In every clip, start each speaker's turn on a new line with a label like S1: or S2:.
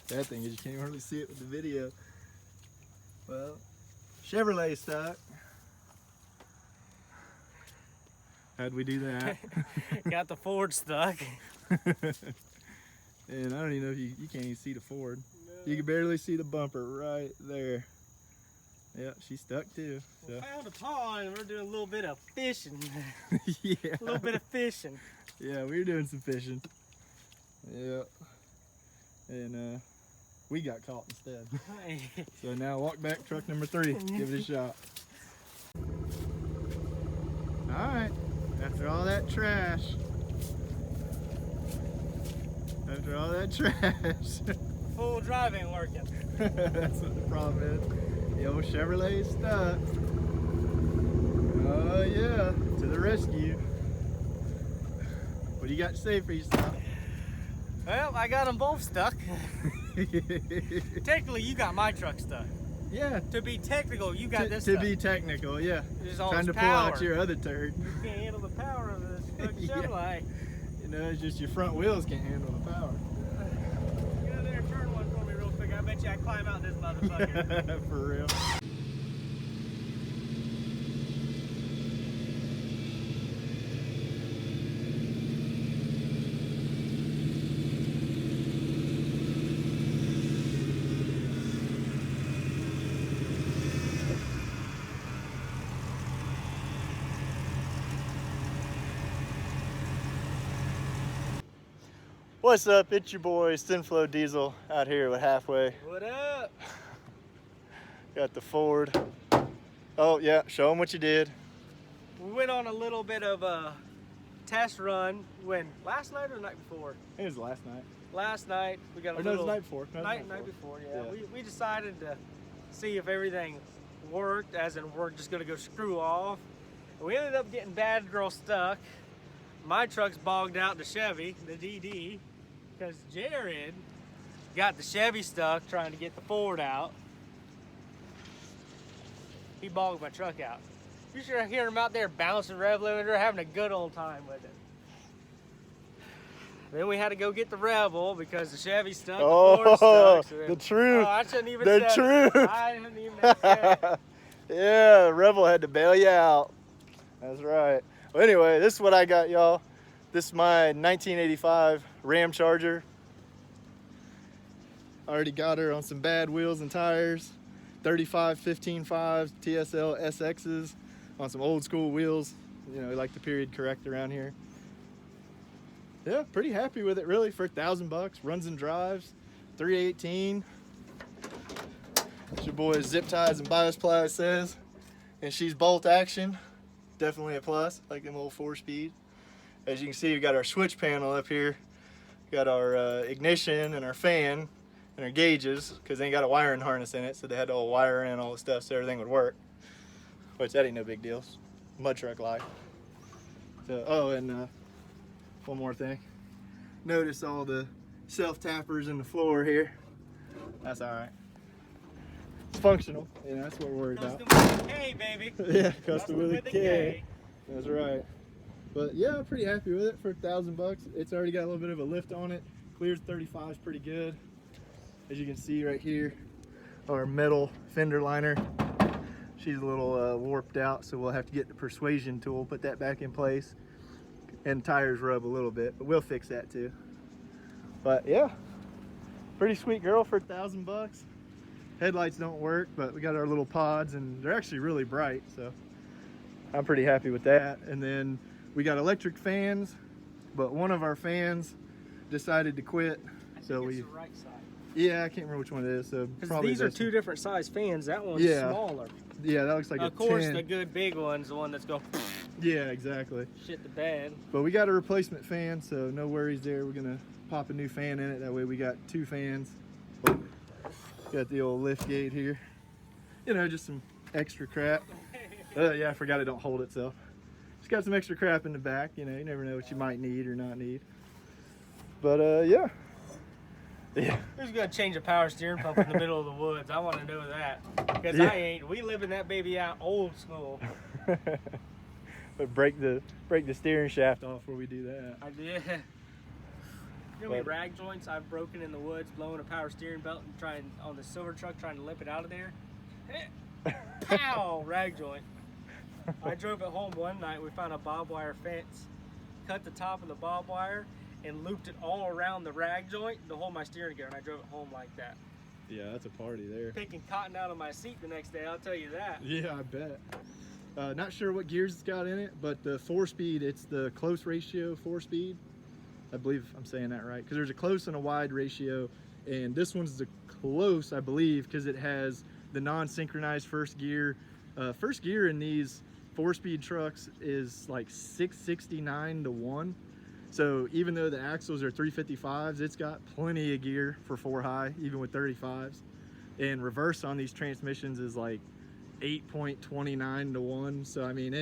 S1: Bad thing is you can't hardly see it with the video. Well, Chevrolet stock. How'd we do that?
S2: Got the Ford stuck.
S1: And I don't even know if you can't even see the Ford. No. You can barely see the bumper right there. Yeah, she's stuck too. So.
S2: We found a pond and we're doing a little bit of fishing.
S1: Yeah.
S2: A little bit of fishing.
S1: Yeah, we were doing some fishing. Yeah. And we got caught instead. So now walk back truck number 3. Give it a shot. All right. After all that trash. After all that trash.
S2: Full drive ain't working.
S1: That's what the problem is. The old Chevrolet is stuck. Oh yeah, to the rescue. What do you got to say for yourself?
S2: Well, I got them both stuck. Technically, you got my truck stuck.
S1: Yeah.
S2: To be technical, you got this
S1: to
S2: stuck.
S1: be technical, yeah.
S2: There's all
S1: Trying
S2: this
S1: to pull
S2: power.
S1: out your other turd.
S2: You can't handle the power of this fucking
S1: Yeah.
S2: Chevrolet.
S1: You know, it's just your front wheels can't handle the power.
S2: Get over there and turn one for me real quick. I bet you I climb out this motherfucker.
S1: For real. What's up? It's your boy CenFlo Diesel out here with Halfway.
S2: What up?
S1: Got the Ford. Oh yeah, show them what you did.
S2: We went on a little bit of a test run. When last night or the night before?
S1: It was last night.
S2: Last night we got a
S1: Or no, it
S2: little.
S1: was the night before. No, it was the
S2: night before. Yeah.
S1: Yeah.
S2: We decided to see if everything worked, as in we're just gonna go screw off. And we ended up getting bad girl stuck. My truck's bogged out the Chevy, the DD, because Jared got the Chevy stuck trying to get the Ford out. He bogged my truck out. You should hear him out there bouncing rev limiter, having a good old time with it. Then we had to go get the Rebel because the Chevy stuck, the Ford stuck. So then,
S1: the truth.
S2: Oh, I shouldn't even
S1: The
S2: said
S1: truth.
S2: It. I didn't even have said it.
S1: Yeah, Rebel had to bail you out. That's right. Well, anyway, this is what I got, y'all. This is my 1985 Ramcharger. I already got her on some bad wheels and tires. 35 15.5s, TSL SXs on some old school wheels. You know, like the period correct around here. Yeah, pretty happy with it really for $1,000. Runs and drives, 318. It's your boy Zip Ties and Bias Ply says. And she's bolt action. Definitely a plus, like them old 4-speed. As you can see, we've got our switch panel up here. Got our ignition and our fan and our gauges, because they ain't got a wiring harness in it, so they had to all wire in all the stuff so everything would work. Which, that ain't no big deal. Mud truck life. So, oh, and one more thing. Notice all the self-tappers in the floor here. That's all right. It's functional. Yeah, that's what we're worried about.
S2: Custom with a K, baby.
S1: Yeah, custom with a K. That's right. But yeah, I'm pretty happy with it for $1,000. It's already got a little bit of a lift on it. Clears 35 is pretty good. As you can see right here, our metal fender liner. She's a little warped out, so we'll have to get the persuasion tool, put that back in place. And tires rub a little bit, but we'll fix that too. But yeah, pretty sweet girl for $1,000. Headlights don't work, but we got our little pods and they're actually really bright, so I'm pretty happy with that. And then we got electric fans, but one of our fans decided to quit. So we,
S2: the right side.
S1: Yeah, I can't remember which one it is. So probably
S2: these are two different size fans. That one's smaller.
S1: Yeah, that looks like
S2: of
S1: a
S2: course,
S1: 10.
S2: the good big one's the one that's going.
S1: Yeah, exactly.
S2: Shit the bed.
S1: But we got a replacement fan, so no worries there. We're gonna pop a new fan in it. That way we got 2 fans. Got the old lift gate here. You know, just some extra crap. Yeah, I forgot it don't hold itself. Just got some extra crap in the back. You know, you never know what you might need or not need. But yeah. Yeah.
S2: Who's gonna change a power steering pump in the middle of the woods? I want to know that. Because I ain't. We living that baby out old school.
S1: But break the steering shaft off before we do that.
S2: I did. You know how many rag joints I've broken in the woods blowing a power steering belt and trying on the silver truck trying to limp it out of there? Pow! Rag joint. I drove it home one night. We found a barbed wire fence, cut the top of the barbed wire, and looped it all around the rag joint to hold my steering gear, and I drove it home like that.
S1: Yeah, that's a party there.
S2: Picking cotton out of my seat the next day, I'll tell you that.
S1: Yeah, I bet. Not sure what gears it's got in it, but the 4-speed, it's the close ratio 4-speed. I believe I'm saying that right, because there's a close and a wide ratio, and this one's the close, I believe, because it has the non-synchronized first gear. First gear in these 4-speed trucks is like 669 to 1. So even though the axles are 355s, it's got plenty of gear for 4-high, even with 35s. And reverse on these transmissions is like 8.29 to 1. So I mean,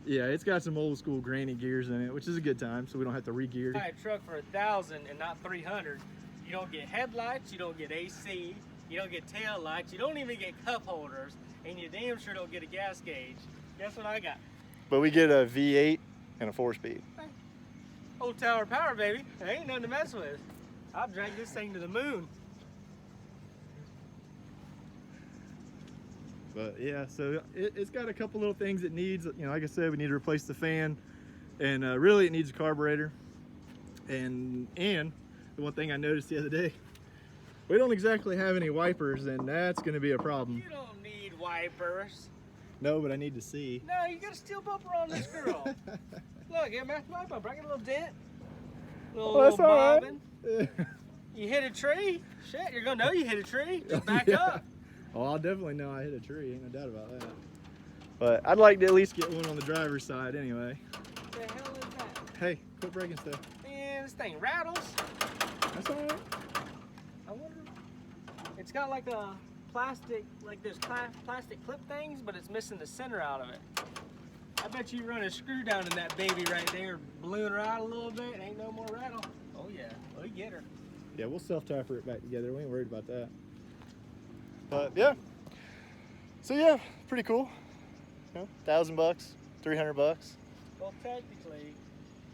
S1: it's got some old school granny gears in it, which is a good time, so we don't have to re-gear.
S2: Buy a truck for 1,000 and not 300. You don't get headlights, you don't get AC, you don't get tail lights, you don't even get cup holders, and you damn sure don't get a gas gauge. Guess what I got?
S1: But we get a V8 and a 4-speed.
S2: Old tower power, baby. There ain't nothing to mess with. I'll drag this thing to the moon.
S1: But yeah, so it's got a couple little things it needs. You know, like I said, we need to replace the fan, and really it needs a carburetor. And the one thing I noticed the other day, we don't exactly have any wipers, and that's going to be a problem.
S2: You don't need wipers.
S1: No, but I need to see.
S2: No, you got a steel bumper on this girl. Look, yeah, my bumper. I got a little dent. Little bobbin.
S1: Right.
S2: You hit a tree? Shit, you're gonna know you hit a tree. Just back up.
S1: Oh, I'll definitely know I hit a tree. Ain't no doubt about that. But I'd like to at least get one on the driver's side anyway.
S2: What the hell is that?
S1: Hey, quit breaking stuff.
S2: Man, this thing rattles.
S1: That's all right.
S2: I wonder. It's got like a plastic, like there's plastic clip things, but it's missing the center out of it. I bet you run a screw down in that baby right there, balloon her out a little bit, ain't no more rattle. Oh yeah, we get her.
S1: Yeah, we'll self-tapper it back together. We ain't worried about that. But yeah, so yeah, pretty cool. You know, $1,000, $300.
S2: Well, technically,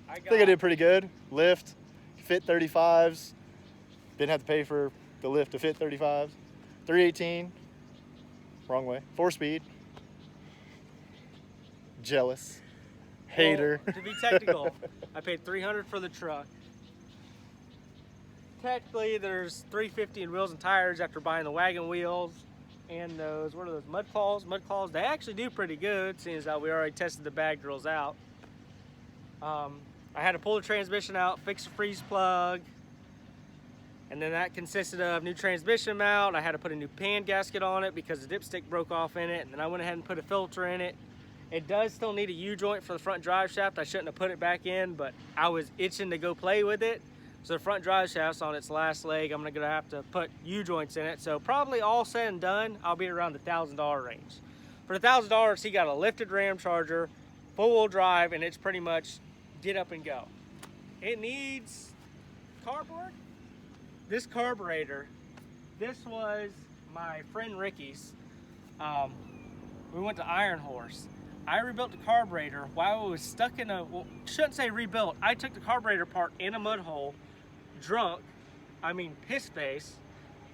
S2: I
S1: think I did pretty good. Lift, fit 35s. Didn't have to pay for the lift to fit 35s. 318, wrong way. 4-speed. Jealous, hater.
S2: Well, to be technical, I paid $300 for the truck. Technically, there's $350 in wheels and tires after buying the wagon wheels and those, what are those, mud claws? Mud claws, they actually do pretty good, seeing as how we already tested the bag drills out. I had to pull the transmission out, fix the freeze plug, and then that consisted of new transmission mount. I had to put a new pan gasket on it because the dipstick broke off in it, and then I went ahead and put a filter in it. It does still need a U-joint for the front drive shaft. I shouldn't have put it back in, but I was itching to go play with it. So the front drive shaft's on its last leg. I'm gonna have to put U-joints in it. So probably all said and done, I'll be around the $1,000 range. For the $1,000, he got a lifted Ramcharger, full-wheel drive, and it's pretty much get up and go. It needs cardboard. This carburetor, this was my friend Ricky's. We went to Iron Horse. I rebuilt the carburetor while I was stuck in a, well, shouldn't say rebuilt. I took the carburetor apart in a mud hole, drunk, I mean piss face,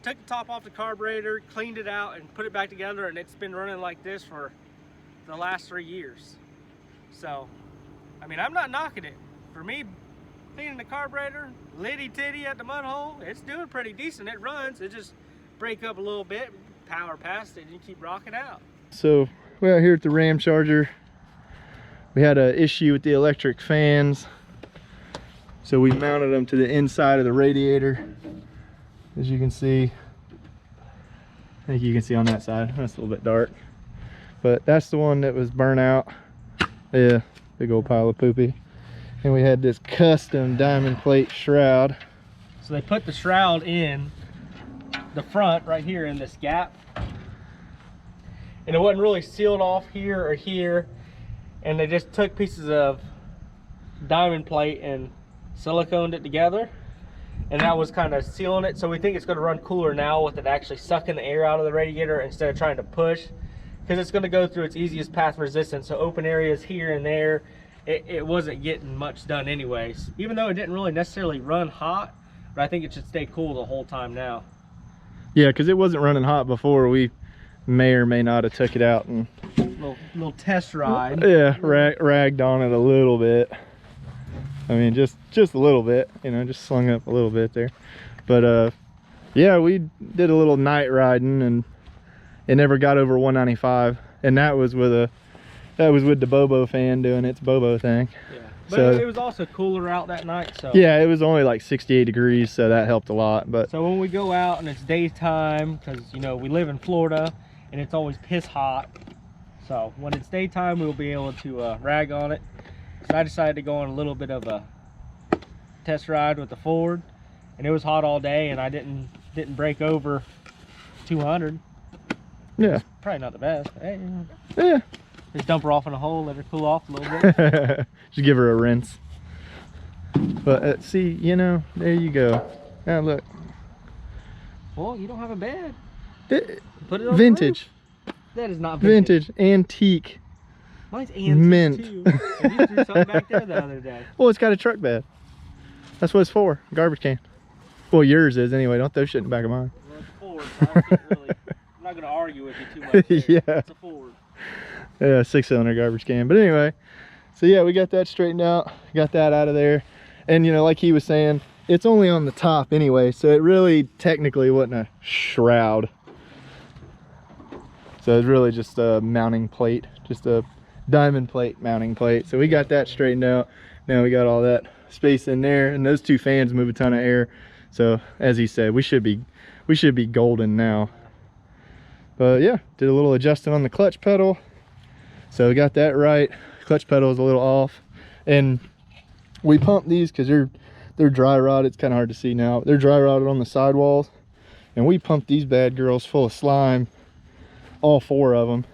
S2: took the top off the carburetor, cleaned it out, and put it back together, and it's been running like this for the last 3 years. So, I mean, I'm not knocking it. For me, cleaning the carburetor, litty titty at the mud hole, it's doing pretty decent. It runs, it just break up a little bit, power past it, and you keep rocking out. So we're out here at the Ramcharger. We had an issue with the electric fans, so we mounted them to the inside of the radiator. As you can see, I think you can see on that side, that's a little bit dark, but that's the one that was burnt out. Yeah, big old pile of poopy. And we had this custom diamond plate shroud. So they put the shroud in the front right here in this gap, and it wasn't really sealed off here or here, and they just took pieces of diamond plate and siliconed it together, and that was kind of sealing it. So we think it's going to run cooler now with it actually sucking the air out of the radiator instead of trying to push, because it's going to go through its easiest path resistance. So open areas here and there, it wasn't getting much done anyways. Even though it didn't really necessarily run hot, but I think it should stay cool the whole time now.
S1: Yeah, because it wasn't running hot before. We may or may not have took it out and
S2: little test ride.
S1: Yeah, ragged on it a little bit. I mean, just a little bit, you know, just slung up a little bit there. But yeah, we did a little night riding and it never got over 195, and that was with the Bobo fan doing its Bobo thing.
S2: Yeah, but
S1: so,
S2: it was also cooler out that night, so
S1: yeah, it was only like 68 degrees, so that helped a lot. But
S2: so when we go out and it's daytime, because you know we live in Florida and it's always piss hot, so when it's daytime we'll be able to rag on it. So I decided to go on a little bit of a test ride with the Ford, and it was hot all day, and I didn't break over 200.
S1: yeah,
S2: Probably not the best. But hey,
S1: yeah.
S2: just dump her off in a hole, let her cool off a little bit.
S1: Just give her a rinse. But see, you know, there you go. Now look.
S2: Well, you don't have a bed.
S1: Put it on vintage.
S2: The roof. That is not vintage.
S1: Vintage, antique.
S2: Mine's antique
S1: mint.
S2: too. And you threw something back there the other day.
S1: Well, it's got a truck bed. That's what it's for. Garbage can. Well, yours is anyway. Don't throw shit in the back of mine.
S2: Well, it's a Ford, so I can't really, I'm not going to argue with you too much there.
S1: Yeah.
S2: It's a Ford.
S1: Yeah, 6-cylinder garbage can. But anyway, so yeah, we got that straightened out. Got that out of there. And you know, like he was saying, it's only on the top anyway, so it really technically wasn't a shroud. So it's really just a mounting plate, just a diamond plate mounting plate. So we got that straightened out. Now we got all that space in there, and those two fans move a ton of air. So as he said, we should be golden now. But yeah, did a little adjusting on the clutch pedal. So we got that right. Clutch pedal is a little off, and we pumped these because they're dry rotted. It's kind of hard to see now. They're dry rotted on the sidewalls, and we pumped these bad girls full of slime, all 4 of them.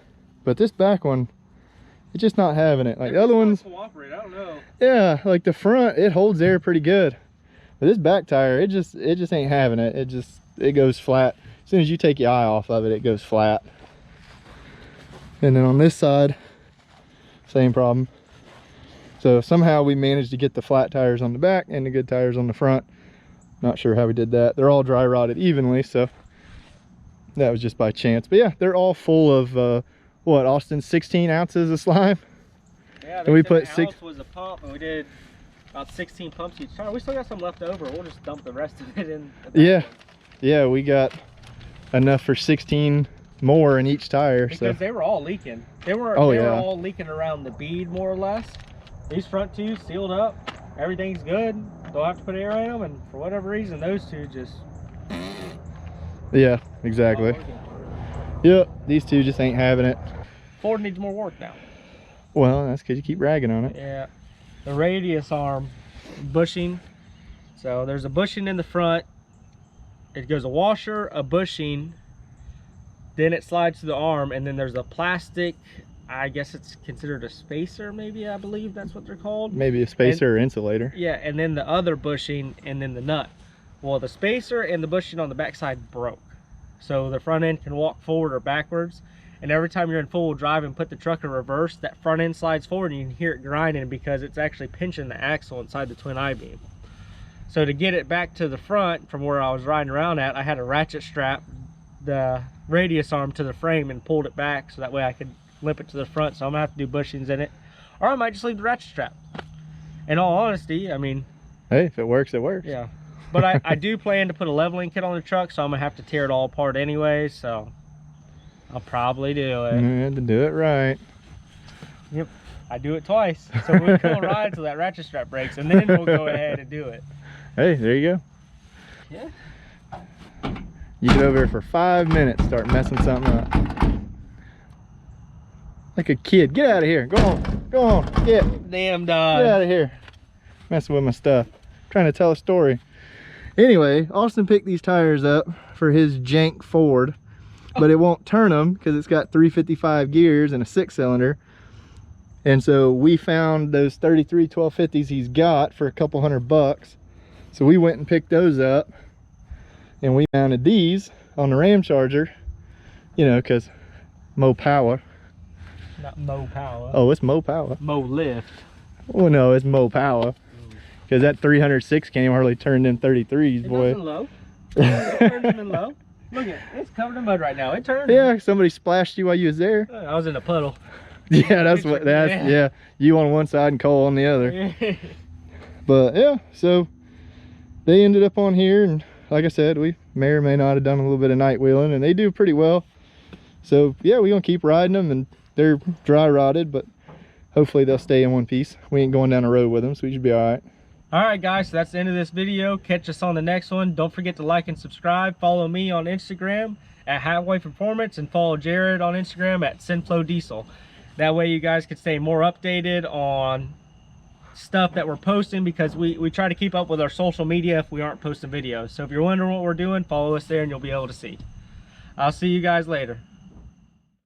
S1: But this back one, it's just not having it. Like the other ones,
S2: cooperate. I don't know.
S1: yeah, like the front, it holds air pretty good, but this back tire, it just ain't having it. It goes flat. As soon as you take your eye off of it, it goes flat. And then on this side, same problem. So somehow we managed to get the flat tires on the back and the good tires on the front. Not sure how we did that. They're all dry rotted evenly, so that was just by chance. But yeah, they're all full of what, Austin, 16 ounces of slime.
S2: Yeah,
S1: and we put
S2: an ounce was a pump, and we did about 16 pumps each tire. We still got some left over. We'll just dump the rest of it in the back.
S1: Yeah, yeah, we got enough for 16 more in each tire.
S2: Because
S1: so
S2: they were all leaking. They were all leaking around the bead more or less. These front two sealed up. Everything's good. Don't have to put air in them, and for whatever reason, those two just.
S1: Yeah, exactly. Yep, these two just ain't having it.
S2: Ford needs more work now.
S1: Well, that's because you keep ragging on it.
S2: Yeah, the radius arm bushing. So there's a bushing in the front. It goes a washer, a bushing, then it slides to the arm, and then there's a plastic, I guess it's considered a spacer, maybe, I believe that's what they're called.
S1: Maybe a spacer or insulator.
S2: Yeah, and then the other bushing, and then the nut. Well, the spacer and the bushing on the backside broke. So the front end can walk forward or backwards. And every time you're in full drive and put the truck in reverse, that front end slides forward and you can hear it grinding because it's actually pinching the axle inside the twin I-beam. So to get it back to the front from where I was riding around at, I had to ratchet strap the radius arm to the frame and pulled it back so that way I could limp it to the front. So I'm gonna have to do bushings in it, or I might just leave the ratchet strap. In all honesty, I mean,
S1: hey, if it works, it works.
S2: yeah. But I do plan to put a leveling kit on the truck, so I'm gonna have to tear it all apart anyway, so I'll probably do it.
S1: Yeah, to do it right.
S2: Yep, I do it twice. So we'll go ride until that ratchet strap breaks, and then we'll go ahead and do it.
S1: Hey, there you go.
S2: Yeah.
S1: You get over here for 5 minutes, start messing something up. Like a kid. Get out of here. Go on, get.
S2: Damn dog.
S1: Get out of here. Messing with my stuff. Trying to tell a story. Anyway, Austin picked these tires up for his jank Ford, but it won't turn them because it's got 355 gears and a 6-cylinder. And so we found those 33 1250s he's got for a couple $100. So we went and picked those up, and we mounted these on the Ramcharger, you know, because Mo Power.
S2: Not Mo Power.
S1: Oh, it's Mo Power.
S2: Mo Lift.
S1: Well, no, it's Mo Power. Because that 306 can't even hardly turn them 33s,
S2: It
S1: boy.
S2: doesn't low. It turns even low. Look at it. It's covered in mud right now. It turns.
S1: Yeah, somebody splashed you while you was there.
S2: I was in a puddle.
S1: Yeah, that's what, yeah. You on one side and Cole on the other. But yeah, so they ended up on here, and like I said, we may or may not have done a little bit of night wheeling, and they do pretty well. So yeah, we're gonna keep riding them, and they're dry rotted, but hopefully they'll stay in one piece. We ain't going down the road with them, so we should be all right.
S2: All right, guys, so that's the end of this video. Catch us on the next one. Don't forget to like and subscribe. Follow me on Instagram at Highway Performance, and follow Jared on Instagram at CenFlo Diesel. That way you guys can stay more updated on stuff that we're posting, because we try to keep up with our social media if we aren't posting videos. So if you're wondering what we're doing, follow us there and you'll be able to see. I'll see you guys later.